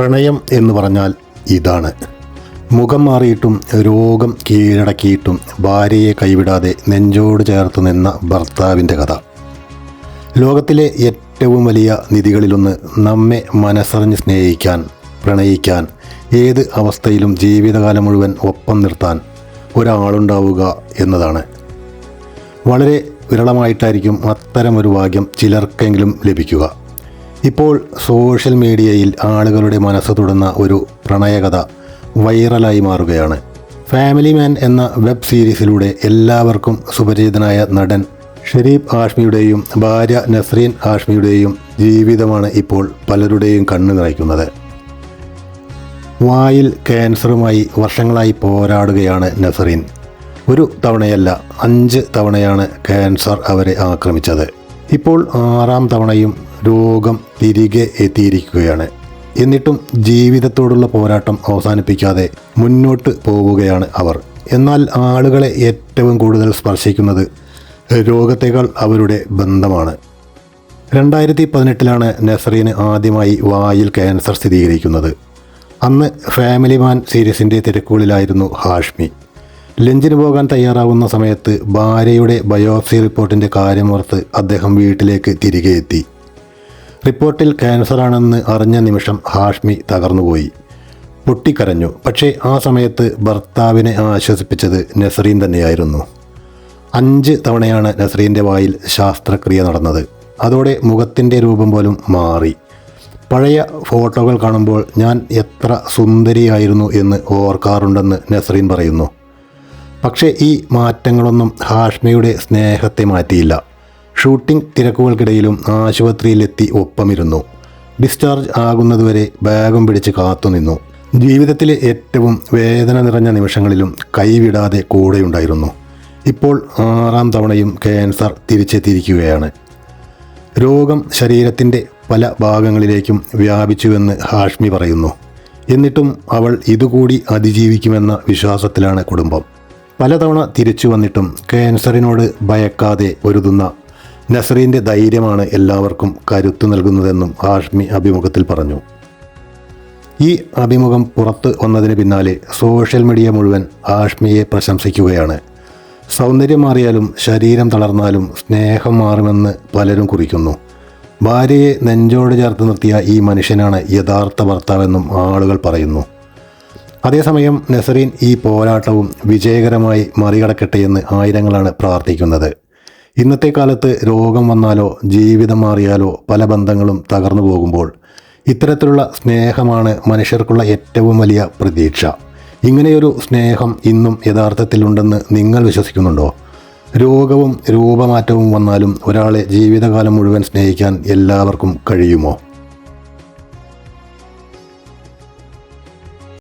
പ്രണയം എന്ന് പറഞ്ഞാൽ ഇതാണ്. മുഖം മാറിയിട്ടും രോഗം കീഴടക്കിയിട്ടും ഭാര്യയെ കൈവിടാതെ നെഞ്ചോട് ചേർത്ത് നിന്ന ഭർത്താവിൻ്റെ കഥ. ലോകത്തിലെ ഏറ്റവും വലിയ നിധികളിലൊന്ന് നമ്മെ മനസ്സറിഞ്ഞ് സ്നേഹിക്കാൻ, പ്രണയിക്കാൻ, ഏത് അവസ്ഥയിലും ജീവിതകാലം മുഴുവൻ ഒപ്പം നിർത്താൻ ഒരാളുണ്ടാവുക എന്നതാണ്. വളരെ വിരളമായിട്ടായിരിക്കും അത്തരമൊരു ഭാഗ്യം ചിലർക്കെങ്കിലും ലഭിക്കുക. ഇപ്പോൾ സോഷ്യൽ മീഡിയയിൽ ആളുകളുടെ മനസ്സ് തൊടുന്ന ഒരു പ്രണയകഥ വൈറലായി മാറുകയാണ്. ഫാമിലി മാൻ എന്ന വെബ് സീരീസിലൂടെ എല്ലാവർക്കും സുപരിചിതനായ നടൻ ഷെരീഫ് ഹാഷ്മിയുടെയും ഭാര്യ നസ്രീൻ ഹാഷ്മിയുടെയും ജീവിതമാണ് ഇപ്പോൾ പലരുടെയും കണ്ണു നിറയ്ക്കുന്നത്. വായിൽ ക്യാൻസറുമായി വർഷങ്ങളായി പോരാടുകയാണ് നസ്രീൻ. ഒരു തവണയല്ല, 5 തവണയാണ് ക്യാൻസർ അവരെ ആക്രമിച്ചത്. ഇപ്പോൾ 6ാം തവണയും രോഗം തിരികെ എത്തിയിരിക്കുകയാണ്. എന്നിട്ടും ജീവിതത്തോടുള്ള പോരാട്ടം അവസാനിപ്പിക്കാതെ മുന്നോട്ട് പോവുകയാണ് അവർ. എന്നാൽ ആളുകളെ ഏറ്റവും കൂടുതൽ സ്പർശിക്കുന്നത് രോഗത്തേക്കാൾ അവരുടെ ബന്ധമാണ്. 2018 നസ്രീന് ആദ്യമായി വായിൽ ക്യാൻസർ സ്ഥിരീകരിക്കുന്നത്. അന്ന് ഫാമിലി മാൻ സീരീസിൻ്റെ തിരക്കുകളിലായിരുന്നു ഹാഷ്മി. ലഞ്ചിന് പോകാൻ തയ്യാറാവുന്ന സമയത്ത് ഭാര്യയുടെ ബയോപ്സി റിപ്പോർട്ടിൻ്റെ കാര്യമോർത്ത് അദ്ദേഹം വീട്ടിലേക്ക് തിരികെ എത്തി. റിപ്പോർട്ടിൽ ക്യാൻസറാണെന്ന് അറിഞ്ഞ നിമിഷം ഹാഷ്മി തകർന്നുപോയി, പൊട്ടിക്കരഞ്ഞു. പക്ഷേ ആ സമയത്ത് ഭർത്താവിനെ ആശ്വസിപ്പിച്ചത് നസ്രീൻ തന്നെയായിരുന്നു. 5 തവണയാണ് നസ്രീൻ്റെ വായിൽ ശസ്ത്രക്രിയ നടന്നത്. അതോടെ മുഖത്തിൻ്റെ രൂപം പോലും മാറി. പഴയ ഫോട്ടോകൾ കാണുമ്പോൾ ഞാൻ എത്ര സുന്ദരിയായിരുന്നു എന്ന് ഓർക്കാറുണ്ടെന്ന് നസ്രീൻ പറയുന്നു. പക്ഷേ ഈ മാറ്റങ്ങളൊന്നും ഹാഷ്മിയുടെ സ്നേഹത്തെ മാറ്റിയില്ല. ഷൂട്ടിംഗ് തിരക്കുകൾക്കിടയിലും ആശുപത്രിയിലെത്തി ഒപ്പമിരുന്നു. ഡിസ്ചാർജ് ആകുന്നതുവരെ ബാഗും പിടിച്ച് കാത്തുനിന്നു. ജീവിതത്തിലെ ഏറ്റവും വേദന നിറഞ്ഞ നിമിഷങ്ങളിലും കൈവിടാതെ കൂടെയുണ്ടായിരുന്നു. ഇപ്പോൾ 6ാം തവണയും ക്യാൻസർ തിരിച്ചെത്തിയിരിക്കുകയാണ്. രോഗം ശരീരത്തിൻ്റെ പല ഭാഗങ്ങളിലേക്കും വ്യാപിച്ചുവെന്ന് ഹാഷ്മി പറയുന്നു. എന്നിട്ടും അവൾ ഇതുകൂടി അതിജീവിക്കുമെന്ന വിശ്വാസത്തിലാണ് കുടുംബം. പലതവണ തിരിച്ചു വന്നിട്ടും ക്യാൻസറിനോട് ഭയക്കാതെ പൊരുതുന്ന നസ്രീൻ്റെ ധൈര്യമാണ് എല്ലാവർക്കും കരുത്തു നൽകുന്നതെന്നും ഹാഷ്മി അഭിമുഖത്തിൽ പറഞ്ഞു. ഈ അഭിമുഖം പുറത്ത് വന്നതിന് പിന്നാലെ സോഷ്യൽ മീഡിയ മുഴുവൻ ഹാഷ്മിയെ പ്രശംസിക്കുകയാണ്. സൗന്ദര്യം മാറിയാലും ശരീരം തളർന്നാലും സ്നേഹം മാറുമെന്ന് പലരും കുറിക്കുന്നു. ഭാര്യയെ നെഞ്ചോട് ചേർത്ത് നിർത്തിയ ഈ മനുഷ്യനാണ് യഥാർത്ഥ ഭർത്താവെന്നും ആളുകൾ പറയുന്നു. അതേസമയം നസ്രീൻ ഈ പോരാട്ടവും വിജയകരമായി മറികടക്കട്ടെയെന്ന് ആയിരങ്ങളാണ് പ്രാർത്ഥിക്കുന്നത്. ഇന്നത്തെ കാലത്ത് രോഗം വന്നാലോ ജീവിതം മാറിയാലോ പല ബന്ധങ്ങളും തകർന്നു പോകുമ്പോൾ ഇത്തരത്തിലുള്ള സ്നേഹമാണ് മനുഷ്യർക്കുള്ള ഏറ്റവും വലിയ പ്രതീക്ഷ. ഇങ്ങനെയൊരു സ്നേഹം ഇന്നും യഥാർത്ഥത്തിലുണ്ടെന്ന് നിങ്ങൾ വിശ്വസിക്കുന്നുണ്ടോ? രോഗവും രൂപമാറ്റവും വന്നാലും ഒരാളെ ജീവിതകാലം മുഴുവൻ സ്നേഹിക്കാൻ എല്ലാവർക്കും കഴിയുമോ?